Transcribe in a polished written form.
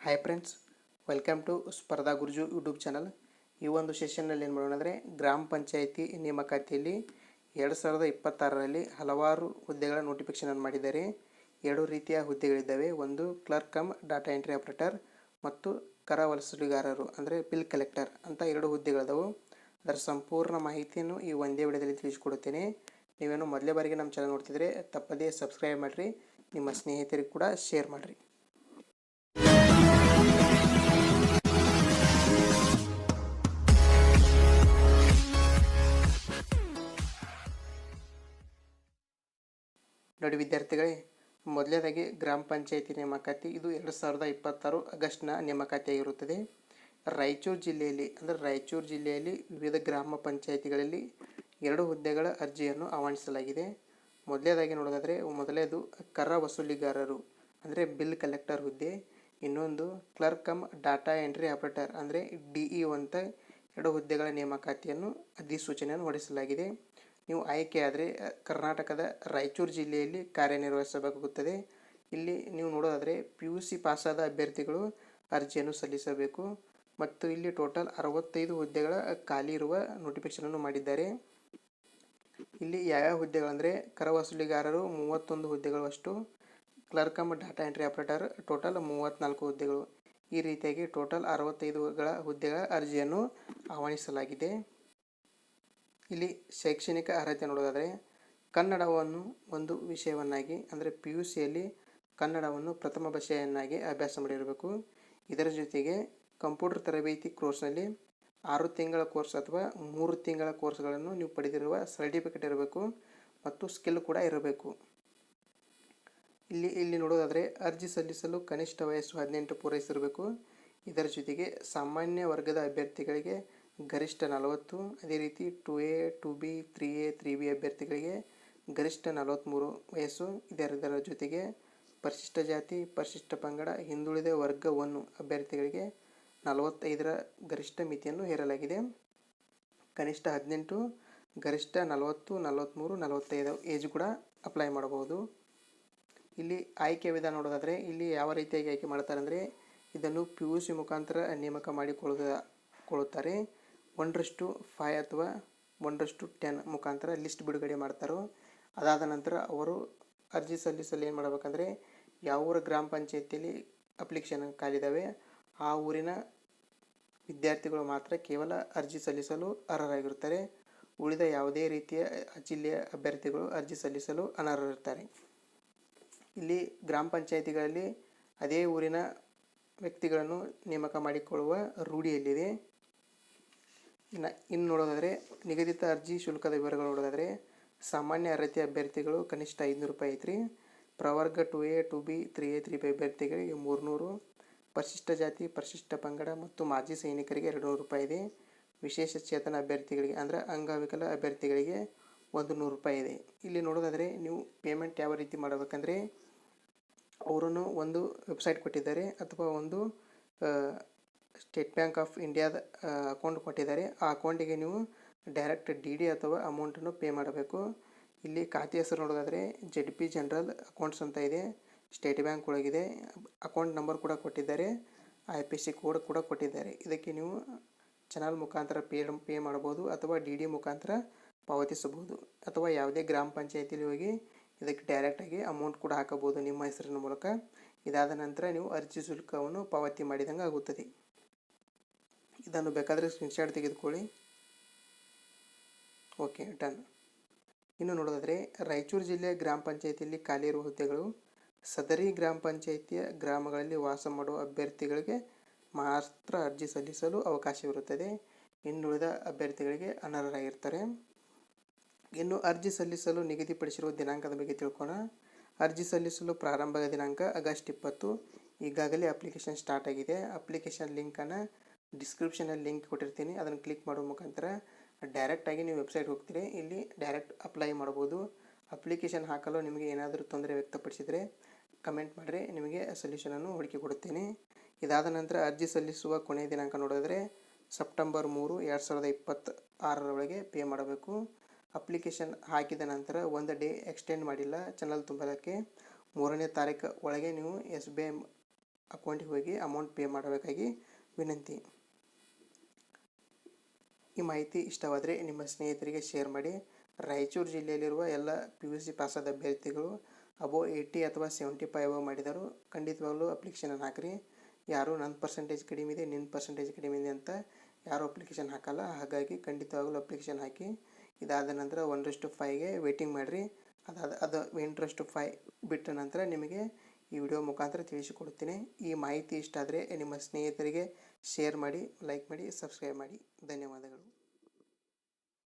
Hi friends, welcome to ಸ್ಪರ್ಧಾ ಗುರುಜು YouTube channel. ಈ ಒಂದು ಸೆಷನ್ನಲ್ಲಿ ಏನು ಮಾಡೋಣ ಅಂದರೆ, ಗ್ರಾಮ ಪಂಚಾಯಿತಿ ನೇಮಕಾತಿಯಲ್ಲಿ 2026ರಲ್ಲಿ ಹಲವಾರು ಹುದ್ದೆಗಳ ನೋಟಿಫಿಕೇಷನ್ ಮಾಡಿದ್ದಾರೆ. 2 ರೀತಿಯ ಹುದ್ದೆಗಳಿದ್ದಾವೆ. ಒಂದು clerk come data entry operator ಮತ್ತು ಕರ ವಸೂಲಿಗಾರರು ಅಂದರೆ ಬಿಲ್ ಕಲೆಕ್ಟರ್ ಅಂತ 2 ಹುದ್ದೆಗಳಿದಾವೆ. ಅದರ ಸಂಪೂರ್ಣ ಮಾಹಿತಿಯನ್ನು ಈ ಒಂದೇ ವಿಡಿಯೋದಲ್ಲಿ ತಿಳಿಸಿಕೊಡುತ್ತೇನೆ. ನೀವೇನು ಮೊದಲೇ ಬಾರಿಗೆ ನಮ್ಮ ಚಾನಲ್ ನೋಡ್ತಿದ್ರೆ ತಪ್ಪದೇ ಸಬ್ಸ್ಕ್ರೈಬ್ ಮಾಡಿರಿ, ನಿಮ್ಮ ಸ್ನೇಹಿತರಿಗೆ ಕೂಡ ಶೇರ್ ಮಾಡಿರಿ. ನೋಡಿ ವಿದ್ಯಾರ್ಥಿಗಳೇ, ಮೊದಲನೇದಾಗಿ ಗ್ರಾಮ ಪಂಚಾಯಿತಿ ನೇಮಕಾತಿ. ಇದು 2026 ಆಗಸ್ಟ್ನ ನೇಮಕಾತಿಯಾಗಿರುತ್ತದೆ. ರಾಯಚೂರು ಜಿಲ್ಲೆಯಲ್ಲಿ ವಿವಿಧ ಗ್ರಾಮ ಪಂಚಾಯಿತಿಗಳಲ್ಲಿ 2 ಹುದ್ದೆಗಳ ಅರ್ಜಿಯನ್ನು ಆಹ್ವಾನಿಸಲಾಗಿದೆ. ಮೊದಲನೇದಾಗಿ ನೋಡೋದಾದರೆ, ಮೊದಲೇದು ಕರ ವಸೂಲಿಗಾರರು ಅಂದರೆ ಬಿಲ್ ಕಲೆಕ್ಟರ್ ಹುದ್ದೆ. ಇನ್ನೊಂದು clerk come data entry operator ಅಂದರೆ DEO ಅಂತ 2 ಹುದ್ದೆಗಳ ನೇಮಕಾತಿಯನ್ನು ಅಧಿಸೂಚನೆಯನ್ನು ಹೊರಡಿಸಲಾಗಿದೆ. ನೀವು ಆಯ್ಕೆಯಾದರೆ ಕರ್ನಾಟಕದ ರಾಯಚೂರು ಜಿಲ್ಲೆಯಲ್ಲಿ ಕಾರ್ಯನಿರ್ವಹಿಸಬೇಕಾಗುತ್ತದೆ. ಇಲ್ಲಿ ನೀವು ನೋಡೋದಾದರೆ PUC ಪಾಸಾದ ಅಭ್ಯರ್ಥಿಗಳು ಅರ್ಜಿಯನ್ನು ಸಲ್ಲಿಸಬೇಕು. ಮತ್ತು ಇಲ್ಲಿ ಟೋಟಲ್ 65 ಹುದ್ದೆಗಳ ಖಾಲಿ ಇರುವ ನೋಟಿಫಿಕೇಷನನ್ನು ಮಾಡಿದ್ದಾರೆ. ಇಲ್ಲಿ ಯಾವ್ಯಾವ ಹುದ್ದೆಗಳಂದರೆ, ಕರ ವಸೂಲಿಗಾರರು 31 ಹುದ್ದೆಗಳು ಅಷ್ಟು, clerk come data entry operator total 34 ಹುದ್ದೆಗಳು. ಈ ರೀತಿಯಾಗಿ ಟೋಟಲ್ 65 ಹುದ್ದೆಗಳ ಅರ್ಜಿಯನ್ನು ಆಹ್ವಾನಿಸಲಾಗಿದೆ. ಇಲ್ಲಿ ಶೈಕ್ಷಣಿಕ ಅರ್ಹತೆ ನೋಡೋದಾದರೆ, ಕನ್ನಡವನ್ನು ಒಂದು ವಿಷಯವನ್ನಾಗಿ ಅಂದರೆ PUCಯಲ್ಲಿ ಕನ್ನಡವನ್ನು ಪ್ರಥಮ ಭಾಷೆಯನ್ನಾಗಿ ಅಭ್ಯಾಸ ಮಾಡಿರಬೇಕು. ಇದರ ಜೊತೆಗೆ ಕಂಪ್ಯೂಟರ್ ತರಬೇತಿ ಕೋರ್ಸ್ನಲ್ಲಿ 6 ತಿಂಗಳ ಕೋರ್ಸ್ ಅಥವಾ 3 ತಿಂಗಳ ಕೋರ್ಸ್ಗಳನ್ನು ನೀವು ಪಡೆದಿರುವ ಸರ್ಟಿಫಿಕೇಟ್ ಇರಬೇಕು ಮತ್ತು ಸ್ಕಿಲ್ ಕೂಡ ಇರಬೇಕು. ಇಲ್ಲಿ ನೋಡೋದಾದರೆ, ಅರ್ಜಿ ಸಲ್ಲಿಸಲು ಕನಿಷ್ಠ ವಯಸ್ಸು 18 ಪೂರೈಸಿರಬೇಕು. ಇದರ ಜೊತೆಗೆ ಸಾಮಾನ್ಯ ವರ್ಗದ ಅಭ್ಯರ್ಥಿಗಳಿಗೆ ಗರಿಷ್ಠ 40, ಅದೇ ರೀತಿ 2A, 2B, 3A, 3B ಅಭ್ಯರ್ಥಿಗಳಿಗೆ ಗರಿಷ್ಠ 43 ವಯಸ್ಸು. ಇದರ ಜೊತೆಗೆ ಪರಿಶಿಷ್ಟ ಜಾತಿ, ಪರಿಶಿಷ್ಟ ಪಂಗಡ, ಹಿಂದುಳಿದ ವರ್ಗ 1 ಅಭ್ಯರ್ಥಿಗಳಿಗೆ 45ರ ಗರಿಷ್ಠ ಮಿತಿಯನ್ನು ಹೇರಲಾಗಿದೆ. ಕನಿಷ್ಠ 18, ಗರಿಷ್ಠ 40, 43, 45 ಏಜ್ ಕೂಡ ಅಪ್ಲೈ ಮಾಡಬಹುದು. ಇಲ್ಲಿ ಆಯ್ಕೆ ವಿಧಾನ ನೋಡೋದಾದರೆ, ಇಲ್ಲಿ ಯಾವ ರೀತಿಯಾಗಿ ಆಯ್ಕೆ ಮಾಡ್ತಾರೆ ಅಂದರೆ, ಇದನ್ನು PUC ಮುಖಾಂತರ ನೇಮಕ ಮಾಡಿಕೊಳ್ಳುತ್ತಾರೆ. 1:5 ಅಥವಾ 1:10 ಮುಖಾಂತರ ಲಿಸ್ಟ್ ಬಿಡುಗಡೆ ಮಾಡ್ತಾರೋ. ಅದಾದ ನಂತರ ಅವರು ಅರ್ಜಿ ಸಲ್ಲಿಸಲು ಏನು ಮಾಡಬೇಕಂದ್ರೆ, ಯಾವ ಊರ ಗ್ರಾಮ ಪಂಚಾಯಿತಿಯಲ್ಲಿ ಅಪ್ಲಿಕೇಶನ್ ಖಾಲಿದಾವೆ ಆ ಊರಿನ ವಿದ್ಯಾರ್ಥಿಗಳು ಮಾತ್ರ ಕೇವಲ ಅರ್ಜಿ ಸಲ್ಲಿಸಲು ಅರ್ಹರಾಗಿರುತ್ತಾರೆ. ಉಳಿದ ಯಾವುದೇ ರೀತಿಯ ಜಿಲ್ಲೆಯ ಅಭ್ಯರ್ಥಿಗಳು ಅರ್ಜಿ ಸಲ್ಲಿಸಲು ಅನರ್ಹರಿರ್ತಾರೆ. ಇಲ್ಲಿ ಗ್ರಾಮ ಪಂಚಾಯಿತಿಗಳಲ್ಲಿ ಅದೇ ಊರಿನ ವ್ಯಕ್ತಿಗಳನ್ನು ನೇಮಕ ಮಾಡಿಕೊಳ್ಳುವ ರೂಢಿಯಲ್ಲಿದೆ. ಇನ್ನು ನೋಡೋದಾದರೆ, ನಿಗದಿತ ಅರ್ಜಿ ಶುಲ್ಕದ ವಿವರಗಳು ನೋಡೋದಾದರೆ, ಸಾಮಾನ್ಯ ಅರ್ಹತೆ ಅಭ್ಯರ್ಥಿಗಳು ಕನಿಷ್ಠ 500 ರೂಪಾಯಿ ಐತ್ರಿ. ಪ್ರವರ್ಗ 2A, 2B, 3A, 3B ಅಭ್ಯರ್ಥಿಗಳಿಗೆ 300, ಪರಿಶಿಷ್ಟ ಜಾತಿ, ಪರಿಶಿಷ್ಟ ಪಂಗಡ ಮತ್ತು ಮಾಜಿ ಸೈನಿಕರಿಗೆ 200 ರೂಪಾಯಿ ಇದೆ. ವಿಶೇಷ ಚೇತನ ಅಭ್ಯರ್ಥಿಗಳಿಗೆ ಅಂದರೆ ಅಂಗವಿಕಲ ಅಭ್ಯರ್ಥಿಗಳಿಗೆ 100 ರೂಪಾಯಿ ಇದೆ. ಇಲ್ಲಿ ನೋಡೋದಾದರೆ, ನೀವು ಪೇಮೆಂಟ್ ಯಾವ ರೀತಿ ಮಾಡಬೇಕಂದ್ರೆ, ಅವರನ್ನು ಒಂದು ವೆಬ್ಸೈಟ್ ಕೊಟ್ಟಿದ್ದಾರೆ ಅಥವಾ ಒಂದು ಸ್ಟೇಟ್ ಬ್ಯಾಂಕ್ ಆಫ್ ಇಂಡಿಯಾದ ಅಕೌಂಟ್ ಕೊಟ್ಟಿದ್ದಾರೆ. ಆ ಅಕೌಂಟಿಗೆ ನೀವು ಡೈರೆಕ್ಟ್ DD ಅಥವಾ ಅಮೌಂಟನ್ನು ಪೇ ಮಾಡಬೇಕು. ಇಲ್ಲಿ ಖಾತೆ ಹೆಸರು ನೋಡೋದಾದರೆ ZP ಜನರಲ್ ಅಕೌಂಟ್ಸ್ ಅಂತ ಇದೆ, ಸ್ಟೇಟ್ ಬ್ಯಾಂಕ್ ಒಳಗಿದೆ. ಅಕೌಂಟ್ ನಂಬರ್ ಕೂಡ ಕೊಟ್ಟಿದ್ದಾರೆ, IFSC ಕೋಡ್ ಕೂಡ ಕೊಟ್ಟಿದ್ದಾರೆ. ಇದಕ್ಕೆ ನೀವು ಚಾನಲ್ ಮುಖಾಂತರ ಪೇ ಮಾಡಬಹುದು ಅಥವಾ DD ಮುಖಾಂತರ ಪಾವತಿಸಬಹುದು ಅಥವಾ ಯಾವುದೇ ಗ್ರಾಮ ಪಂಚಾಯಿತಿಯಲ್ಲಿ ಹೋಗಿ ಇದಕ್ಕೆ ಡೈರೆಕ್ಟಾಗಿ ಅಮೌಂಟ್ ಕೂಡ ಹಾಕಬಹುದು ನಿಮ್ಮ ಹೆಸರಿನ ಮೂಲಕ. ಇದಾದ ನಂತರ ನೀವು ಅರ್ಜಿ ಶುಲ್ಕವನ್ನು ಪಾವತಿ ಮಾಡಿದಂಗೆ ಆಗುತ್ತದೆ. ಇದನ್ನು ಬೇಕಾದರೆ ಸ್ಕ್ರೀನ್ಶಾಟ್ ತೆಗೆದುಕೊಳ್ಳಿ. Okay, done. ಇನ್ನು ನೋಡೋದಾದರೆ, ರಾಯಚೂರು ಜಿಲ್ಲೆಯ ಗ್ರಾಮ ಪಂಚಾಯಿತಿಯಲ್ಲಿ ಖಾಲಿ ಇರುವ ಹುದ್ದೆಗಳು. ಸದರಿ ಗ್ರಾಮ ಪಂಚಾಯಿತಿಯ ಗ್ರಾಮಗಳಲ್ಲಿ ವಾಸ ಮಾಡುವ ಅಭ್ಯರ್ಥಿಗಳಿಗೆ ಮಾತ್ರ ಅರ್ಜಿ ಸಲ್ಲಿಸಲು ಅವಕಾಶವಿರುತ್ತದೆ. ಇನ್ನುಳಿದ ಅಭ್ಯರ್ಥಿಗಳಿಗೆ ಅನರ್ಹರಾಗಿರ್ತಾರೆ. ಇನ್ನು ಅರ್ಜಿ ಸಲ್ಲಿಸಲು ನಿಗದಿಪಡಿಸಿರುವ ದಿನಾಂಕದ ಬಗ್ಗೆ ತಿಳ್ಕೋಣ. ಅರ್ಜಿ ಸಲ್ಲಿಸಲು ಪ್ರಾರಂಭದ ದಿನಾಂಕ ಆಗಸ್ಟ್ 20. ಈಗಾಗಲೇ ಅಪ್ಲಿಕೇಶನ್ ಸ್ಟಾರ್ಟ್ ಆಗಿದೆ. ಅಪ್ಲಿಕೇಶನ್ ಲಿಂಕನ್ನು ಡಿಸ್ಕ್ರಿಪ್ಷನಲ್ಲಿ ಲಿಂಕ್ ಕೊಟ್ಟಿರ್ತೀನಿ, ಅದನ್ನು ಕ್ಲಿಕ್ ಮಾಡೋ ಮುಖಾಂತರ ಡೈರೆಕ್ಟಾಗಿ ನೀವು ವೆಬ್ಸೈಟ್ ಹೋಗ್ತೀರಿ. ಇಲ್ಲಿ ಡೈರೆಕ್ಟ್ ಅಪ್ಲೈ ಮಾಡ್ಬೋದು. ಅಪ್ಲಿಕೇಶನ್ ಹಾಕಲು ನಿಮಗೆ ಏನಾದರೂ ತೊಂದರೆ ವ್ಯಕ್ತಪಡಿಸಿದರೆ ಕಮೆಂಟ್ ಮಾಡಿರಿ, ನಿಮಗೆ ಸೊಲ್ಯೂಷನನ್ನು ಹುಡುಕಿ ಕೊಡುತ್ತೇನೆ. ಇದಾದ ನಂತರ ಅರ್ಜಿ ಸಲ್ಲಿಸುವ ಕೊನೆಯ ದಿನಾಂಕ ನೋಡಿದ್ರೆ ಸೆಪ್ಟೆಂಬರ್ 3, 2026 ಪೇ ಮಾಡಬೇಕು. ಅಪ್ಲಿಕೇಶನ್ ಹಾಕಿದ ನಂತರ ಒಂದು ಡೇ ಎಕ್ಸ್ಟೆಂಡ್ ಮಾಡಿಲ್ಲ ಚಾನಲ್ ತುಂಬೋದಕ್ಕೆ. 3ನೇ ತಾರೀಕು ಒಳಗೆ ನೀವು SBI ಅಕೌಂಟಿಗೆ ಹೋಗಿ ಅಮೌಂಟ್ ಪೇ ಮಾಡಬೇಕಾಗಿ ವಿನಂತಿ. ಈ ಮಾಹಿತಿ ಇಷ್ಟವಾದರೆ ನಿಮ್ಮ ಸ್ನೇಹಿತರಿಗೆ ಶೇರ್ ಮಾಡಿ. ರಾಯಚೂರು ಜಿಲ್ಲೆಯಲ್ಲಿರುವ ಎಲ್ಲ PUC ಪಾಸಾದ ಅಭ್ಯರ್ಥಿಗಳು ಅಬೋ 80 ಅಥವಾ 75 ಮಾಡಿದರು ಖಂಡಿತವಾಗ್ಲೂ ಅಪ್ಲಿಕೇಶನ್ ಹಾಕಿರಿ. ಯಾರು ನನ್ನ ಪರ್ಸೆಂಟೇಜ್ ಕಡಿಮೆ ಇದೆ, ನಿನ್ನ ಪರ್ಸೆಂಟೇಜ್ ಕಡಿಮೆ ಇದೆ ಅಂತ ಯಾರು ಅಪ್ಲಿಕೇಶನ್ ಹಾಕಲ್ಲ. ಹಾಗಾಗಿ ಖಂಡಿತವಾಗ್ಲೂ ಅಪ್ಲಿಕೇಶನ್ ಹಾಕಿ. ಇದಾದ ನಂತರ 1:5ಗೆ ವೇಟಿಂಗ್ ಮಾಡಿರಿ. ಅದು 8:5 ಬಿಟ್ಟ ನಂತರ ನಿಮಗೆ ಈ ವಿಡಿಯೋ ಮುಖಾಂತರ ತಿಳಿಸಿಕೊಡುತ್ತೇನೆ. ಈ ಮಾಹಿತಿ ಇಷ್ಟ ಆದರೆ ನಿಮ್ಮ ಸ್ನೇಹಿತರಿಗೆ ಶೇರ್ ಮಾಡಿ, ಲೈಕ್ ಮಾಡಿ, ಸಬ್ಸ್ಕ್ರೈಬ್ ಮಾಡಿ. ಧನ್ಯವಾದಗಳು.